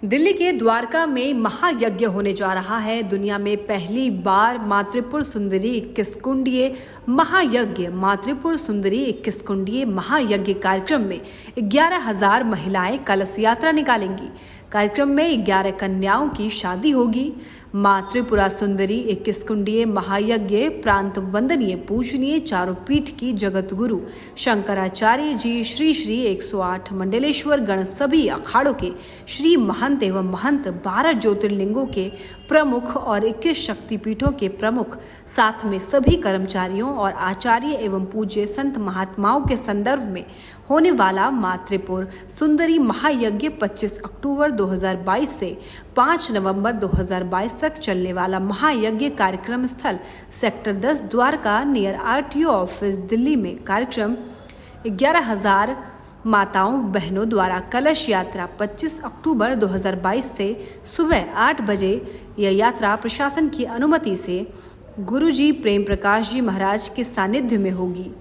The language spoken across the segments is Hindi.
दिल्ली के द्वारका में महायज्ञ होने जा रहा है। दुनिया में पहली बार मां त्रिपुर सुंदरी 21 कुंडीय महायज्ञ महायज्ञ कार्यक्रम में 11,000 महिलाएं कलश यात्रा निकालेंगी। कार्यक्रम में 11 कन्याओं की शादी होगी। मां त्रिपुरा सुंदरी 21 कुंडीय महायज्ञ प्रांत वंदनीय पूजनीय चारों पीठ की जगत गुरु शंकराचार्य जी श्री 108 मंडलेश्वर गण सभी अखाड़ों के श्री महंत एवं महंत 12 ज्योतिर्लिंगों के प्रमुख और 21 शक्तिपीठों के प्रमुख साथ में सभी कर्मचारियों और आचार्य एवं पूज्य संत महात्माओं के संदर्भ में होने वाला मां त्रिपुर सुंदरी महायज्ञ 25 अक्टूबर 2022 से 5 नवंबर 2022 तक चलने वाला महायज्ञ कार्यक्रम स्थल sector 10 Dwarka near RTO office Delhi में कार्यक्रम 11,000 माताओं बहनों द्वारा कलश यात्रा 25 अक्टूबर 2022 से सुबह 8 बजे यह यात्रा प्रशासन की अनुमति से गुरुजी प्रेम प्रकाश जी महाराज के सानिध्य में होगी।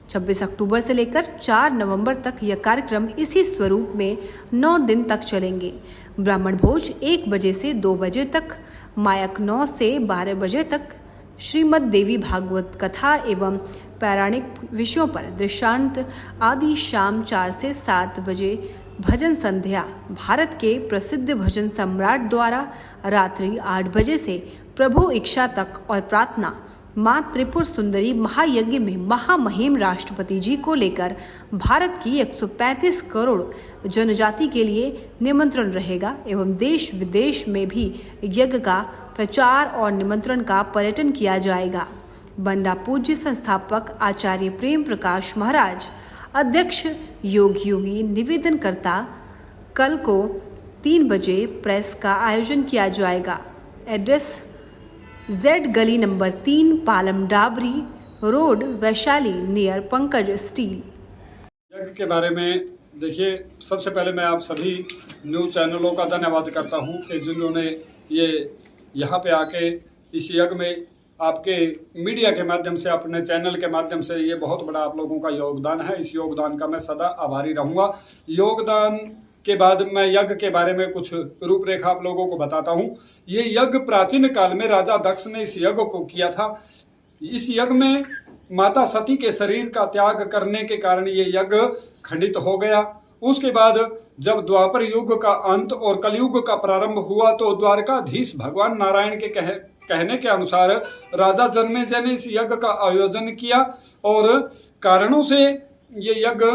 26 अक्टूबर से लेकर 4 नवंबर तक यह कार्यक्रम इसी स्वरूप में 9 दिन तक चलेंगे। ब्राह्मण भोज 1 बजे से 2 बजे तक, मायक 9 से 12 बजे तक, श्रीमद् देवी भागवत कथा एवं पौराणिक विषयों पर दृष्टांत आदि शाम 4 से 7 बजे भजन संध्या भारत के प्रसिद्ध भजन सम्राट द्वारा रात्रि 8 बजे से प्रभु इच्छा तक और प्रार्थना मां त्रिपुर सुंदरी महायज्ञ में महामहिम राष्ट्रपति जी को लेकर भारत की 135 करोड़ जनजाति के लिए निमंत्रण रहेगा एवं देश विदेश में भी यज्ञ का प्रचार और निमंत्रण का पर्यटन किया जाएगा। बंडा पूज्य संस्थापक आचार्य प्रेम प्रकाश महाराज अध्यक्ष योगी निवेदनकर्ता कल को 3 बजे प्रेस का आयोजन किया जाएगा। एड्रेस जेड गली number 3 Palam dowry road Vaishali near Pankaj steel. यज्ञ के बारे में देखिए, सबसे पहले मैं आप सभी न्यूज़ चैनलों का धन्यवाद करता हूं कि जिन्होंने ये यहाँ पे आके इस यज्ञ में आपके मीडिया के माध्यम से, अपने चैनल के माध्यम से, ये बहुत बड़ा आप लोगों का योगदान है। इस योगदान का मैं सदा आभारी रहूँगा। योगदान के बाद मैं यज्ञ के बारे में कुछ रूपरेखा आप लोगों को बताता हूँ। ये यज्ञ प्राचीन काल में राजा दक्ष ने इस यज्ञ को किया था। इस यज्ञ में माता सती के शरीर का त्याग करने के कारण ये यज्ञ खंडित हो गया। उसके बाद जब द्वापर युग का अंत और कलयुग का प्रारंभ हुआ तो द्वारकाधीश भगवान नारायण के कहने के अनुसार राजा जन्मेजय ने इस यज्ञ का आयोजन किया और कारणों से ये यज्ञ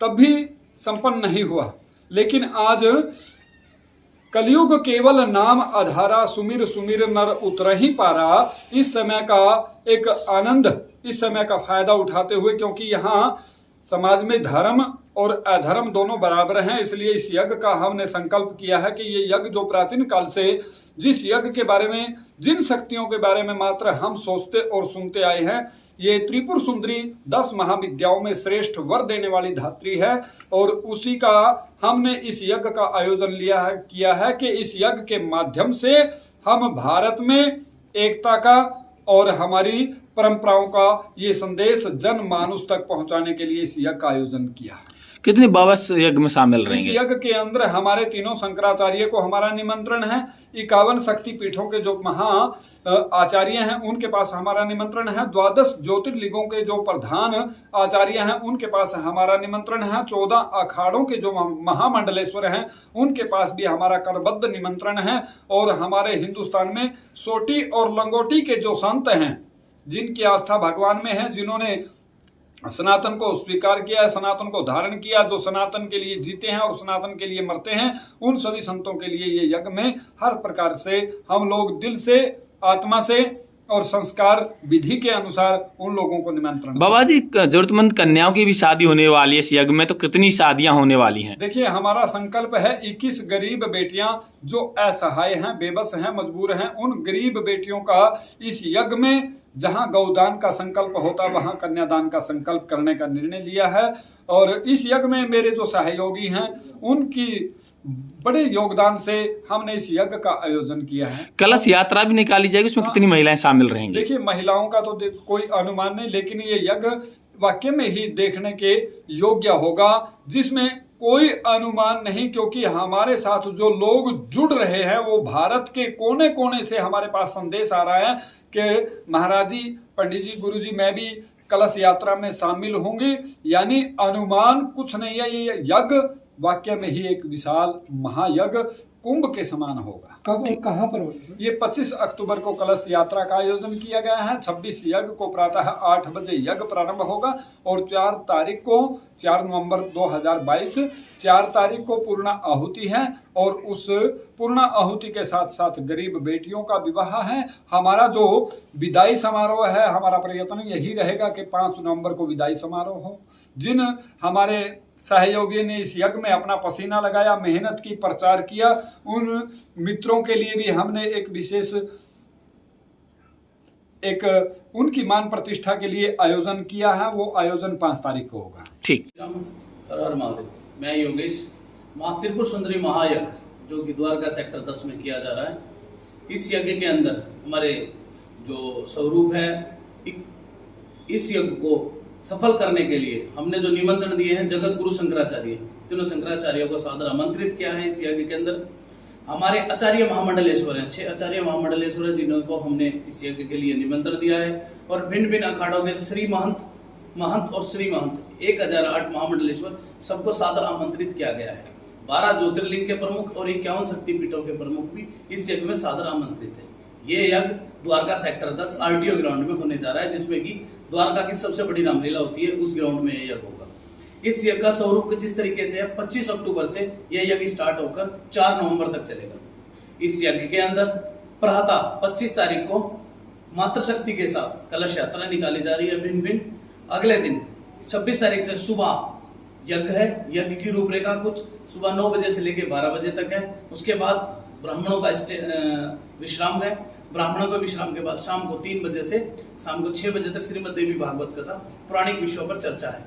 तब भी संपन्न नहीं हुआ। लेकिन आज कलयुग केवल नाम आधारा, सुमिर सुमिर नर उतर ही पारा। इस समय का एक आनंद, इस समय का फायदा उठाते हुए, क्योंकि यहाँ समाज में धर्म और अधर्म दोनों बराबर हैं, इसलिए इस यज्ञ का हमने संकल्प किया है कि ये यज्ञ जो प्राचीन काल से, जिस यज्ञ के बारे में, जिन शक्तियों के बारे में मात्र हम सोचते और सुनते आए हैं, ये त्रिपुर सुंदरी 10 महाविद्याओं में श्रेष्ठ वर देने वाली धात्री है और उसी का हमने इस यज्ञ का आयोजन किया है कि इस यज्ञ के माध्यम से हम भारत में एकता का और हमारी परंपराओं का ये संदेश जनमानस तक पहुंचाने के लिए इस यज्ञ का आयोजन किया है। कितने बाबा यज्ञ में शामिल रहेंगे? इस यज्ञ के अंदर हमारे तीनों शंकराचार्य को हमारा निमंत्रण है। 51 शक्ति पीठों के जो महा आचार्य हैं उनके पास हमारा निमंत्रण है। 12 ज्योतिर्लिंगों के जो प्रधान आचार्य हैं उनके पास हमारा निमंत्रण है। 14 अखाड़ों के जो महामंडलेश्वर हैं उनके पास भी हमारा करबद्ध निमंत्रण है। और हमारे हिंदुस्तान में सोटी और लंगोटी के जो संत हैं, जिनकी आस्था भगवान में है, जिन्होंने सनातन को स्वीकार किया है, सनातन को धारण किया, जो सनातन के लिए जीते हैं और सनातन के लिए मरते हैं, उन सभी संतों के लिए ये यज्ञ में हर प्रकार से हम लोग दिल से, आत्मा से और संस्कार विधि के अनुसार उन लोगों को निमंत्रण। बाबा जी, जरूरतमंद कन्याओं की भी शादी होने वाली है इस यज्ञ में, तो कितनी शादियां होने वाली हैं? देखिए, हमारा संकल्प है 21 गरीब बेटियां जो असहाय हैं, बेबस हैं, मजबूर हैं, उन गरीब बेटियों का इस यज्ञ में, जहां गौदान का संकल्प होता वहां कन्यादान का संकल्प करने का निर्णय लिया है। और इस यज्ञ में मेरे जो सहयोगी हैं उनकी बड़े योगदान से हमने इस यज्ञ का आयोजन किया है। कलश यात्रा भी निकाली जाएगी, उसमें कितनी महिलाएं शामिल रहेंगी? देखिए, महिलाओं का तो कोई अनुमान नहीं, लेकिन ये यज्ञ वाक्य में ही देखने के योग्य होगा, जिसमें कोई अनुमान नहीं, क्योंकि हमारे साथ जो लोग जुड़ रहे हैं वो भारत के कोने कोने से हमारे पास संदेश आ रहा है कि महाराज जी, पंडित जी, गुरु जी, मैं भी कलश यात्रा में शामिल होंगे। यानी अनुमान कुछ नहीं है, ये यज्ञ वाक्य में ही एक विशाल महायज्ञ कुंभ के समान होगा। कब और कहाँ पर होगा सर? ये 25 अक्टूबर को कलश यात्रा का आयोजन किया गया है। 26 यज्ञ को प्रातः 8 बजे यज्ञ प्रारंभ होगा और 4 तारीख को 4 नवंबर 2022 4 तारीख को पूर्ण आहुति है और उस पूर्ण आहुति के साथ साथ गरीब बेटियों का विवाह है। हमारा जो विदाई समारोह है, हमारा प्रयत्न यही रहेगा कि 5 नवंबर को विदाई समारोह हो। जिन हमारे सहयोगी ने इस यज्ञ में अपना पसीना लगाया, मेहनत की, प्रचार किया, उन मित्रों के लिए भी हमने एक विशेष उनकी मान प्रतिष्ठा के लिए आयोजन किया है। वो आयोजन 5 तारीख को होगा। ठीक। हर हर महादेव। मैं योगेश। माँ त्रिपुर सुंदरी महायज्ञ जो कि द्वारका सेक्टर 10 में किया जा रहा है, इस यज्ञ के अंदर हमारे जो स्वरूप है, इस यज्ञ को सफल करने के लिए हमने जो निमंत्रण दिए हैं जगत गुरु शंकराचार्य, तीनों शंकराचार्यों को सादर आमंत्रित किया है। इस यज्ञ के अंदर हमारे आचार्य महामंडलेश्वर हैं, 6 आचार्य महामंडलेश्वर हैं, जिनको हमने इस यज्ञ के लिए निमंत्रण दिया है। और भिन्न भिन्न अखाड़ों के श्री महंत और श्री महंत 1008 महामंडलेश्वर सबको सादर आमंत्रित किया गया है। 12 ज्योतिर्लिंग के प्रमुख और 51 शक्तिपीठों के प्रमुख भी इस यज्ञ में सादर आमंत्रित है। ये यज्ञ द्वारका सेक्टर 10 RTO ग्राउंड में होने जा रहा है, जिसमें कि द्वारका की सबसे बड़ी रामलीला होती है, उस ग्राउंड में यह यज्ञ होगा। इस यज्ञ का स्वरूप कुछ इस तरीके से है। 25 अक्टूबर से यह यज्ञ स्टार्ट होकर 4 नवंबर तक चलेगा। इस यज्ञ के अंदर प्रातः 25 तारीख को मातृशक्ति के साथ कलश यात्रा निकाली जा रही है भिन्न भिन्न। अगले दिन 26 तारीख से सुबह यज्ञ है। यज्ञ की रूपरेखा कुछ सुबह 9 बजे से लेकर 12 बजे तक है। उसके बाद ब्राह्मणों का विश्राम है। ब्राह्मणों के विश्राम के बाद शाम को 3 बजे से शाम को 6 बजे तक श्रीमद् देवी भागवत कथा पौराणिक विषयों पर चर्चा है।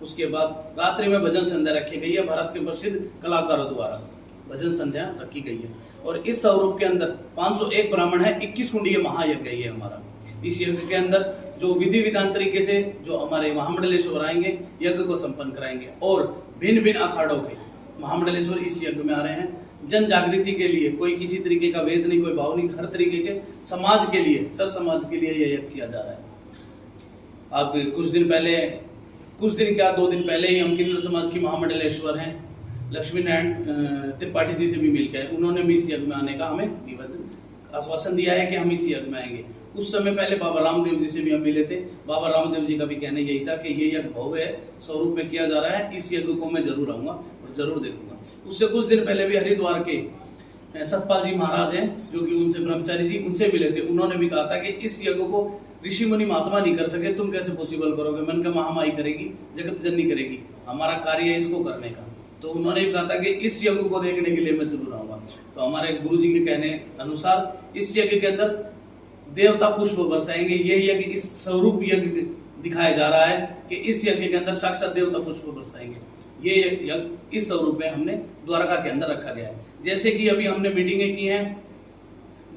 उसके बाद रात्रि में भजन संध्या रखी गई है। भारत के प्रसिद्ध कलाकारों द्वारा भजन संध्या रखी गई है। और इस स्वरूप के अंदर 501 ब्राह्मण है। 21 कुंडीय महायज्ञ है हमारा। इस यज्ञ के अंदर जो विधि विधान तरीके से जो हमारे महामंडलेश्वर आएंगे, यज्ञ को संपन्न कराएंगे। और भिन्न भिन्न अखाड़ों के महामंडलेश्वर इस यज्ञ में आ रहे हैं। जन जागृति के लिए कोई किसी तरीके का वेद नहीं, कोई भाव नहीं, हर तरीके के समाज के लिए, सर समाज के लिए यह यज्ञ किया जा रहा है। अब कुछ दिन क्या 2 दिन पहले ही हम किन्नर समाज की महामंडलेश्वर हैं लक्ष्मी नारायण त्रिपाठी जी से भी मिलकर उन्होंने भी इस यज्ञ में आने का हमें निवेदन आश्वासन दिया है कि हम इस यज्ञ में आएंगे। कुछ समय पहले बाबा रामदेव जी से भी हम मिले थे। बाबा रामदेव जी का भी कहना यही था कि ये यज्ञ भव्य स्वरूप में किया जा रहा है, इस यज्ञ को मैं जरूर आऊंगा और जरूर देखूंगा। उससे कुछ दिन पहले भी हरिद्वार के सतपाल जी महाराज हैं जो कि उनसे ब्रह्मचारी जी उनसे मिले थे। उन्होंने भी कहा था कि इस यज्ञ को ऋषि मुनि महात्मा नहीं कर सके, तुम कैसे पॉसिबल करोगे? मन का महामाई करेगी, जगत जननी करेगी, हमारा कार्य है इसको करने का। तो उन्होंने भी कहा था कि इस यज्ञ को देखने के लिए मैं जरूर आऊंगा। तो हमारे गुरु जी के कहने अनुसार इस यज्ञ के अंदर देवता पुष्प बरसाएंगे। यही यज्ञ इस स्वरूप यज्ञ दिखाया जा रहा है कि इस यज्ञ के अंदर साक्षात देवता पुष्प बरसाएंगे। ये यज्ञ इस स्वरूप में हमने द्वारका के अंदर रखा गया है। जैसे कि अभी हमने मीटिंगें की हैं,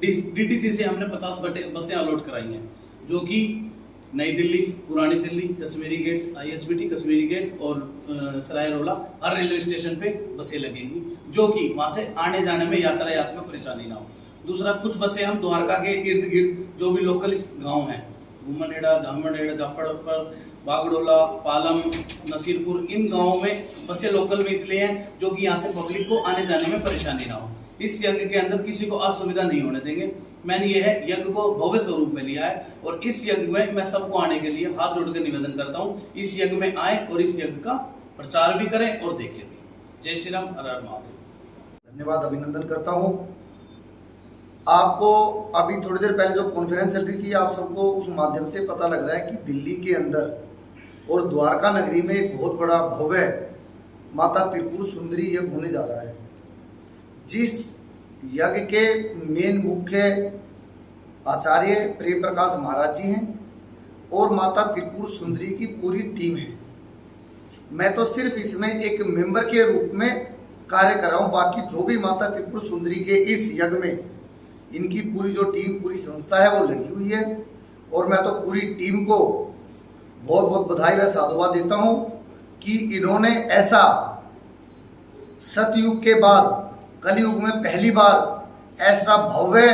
DTC से हमने 50 बसें अलॉट कराई हैं, जो कि नई दिल्ली, पुरानी Delhi, Kashmiri gate, ISBT Kashmiri gate और सराय रोला हर रेलवे स्टेशन पे बसें लगेंगी, जो कि वहां से आने जाने में यातायात में परेशानी ना हो। दूसरा, कुछ बसें हम द्वारका के इर्द गिर्द जो भी लोकल गांव हैं, घुमनहेड़ा, जामनहेड़ा, जाफड़पर, बागडोला, पालम, नसीरपुर, इन गांवों में बसें लोकल में इसलिए हैं जो कि यहाँ से पब्लिक को आने जाने में परेशानी ना हो। इस यज्ञ के अंदर किसी को असुविधा नहीं होने देंगे। मैंने ये है यज्ञ को भव्य स्वरूप में लिया है और इस यज्ञ में मैं सबको आने के लिए हाथ जोड़कर निवेदन करता हूँ, इस यज्ञ में आए और इस यज्ञ का प्रचार भी करें और देखें भी। जय श्री राम, हर हर महादेव। धन्यवाद, अभिनंदन करता हूँ। आपको अभी थोड़ी देर पहले जो कॉन्फ्रेंस चल रही थी, आप सबको उस माध्यम से पता लग रहा है कि दिल्ली के अंदर और द्वारका नगरी में एक बहुत बड़ा भव्य माता त्रिपुर सुंदरी यज्ञ होने जा रहा है, जिस यज्ञ के मेन मुख्य आचार्य प्रेम प्रकाश महाराज जी हैं और माता त्रिपुर सुंदरी की पूरी टीम है। मैं तो सिर्फ इसमें एक मेंबर के रूप में कार्य कर रहा हूँ। बाकी जो भी माता त्रिपुर सुंदरी के इस यज्ञ में इनकी पूरी जो टीम, पूरी संस्था है वो लगी हुई है और मैं तो पूरी टीम को बहुत बहुत बधाई व साधुवाद देता हूँ कि इन्होंने ऐसा सतयुग के बाद कलयुग में पहली बार ऐसा भव्य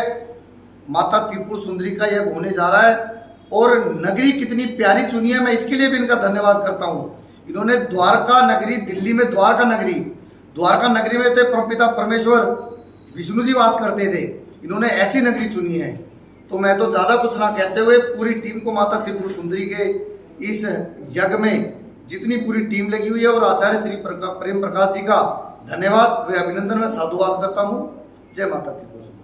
माता त्रिपुर सुंदरी का यज्ञ होने जा रहा है। और नगरी कितनी प्यारी चुनी है, मैं इसके लिए भी इनका धन्यवाद करता हूँ। इन्होंने द्वारका नगरी, दिल्ली में द्वारका नगरी में थे परमपिता परमेश्वर विष्णु जी वास करते थे, इन्होंने ऐसी नगरी चुनी है। तो मैं तो ज़्यादा कुछ ना कहते हुए पूरी टीम को माता त्रिपुर सुंदरी के इस यज्ञ में जितनी पूरी टीम लगी हुई है और आचार्य श्री प्रेम प्रकाश जी का धन्यवाद व अभिनंदन में साधुवाद करता हूँ। जय माता त्रिपुर सुंदरी।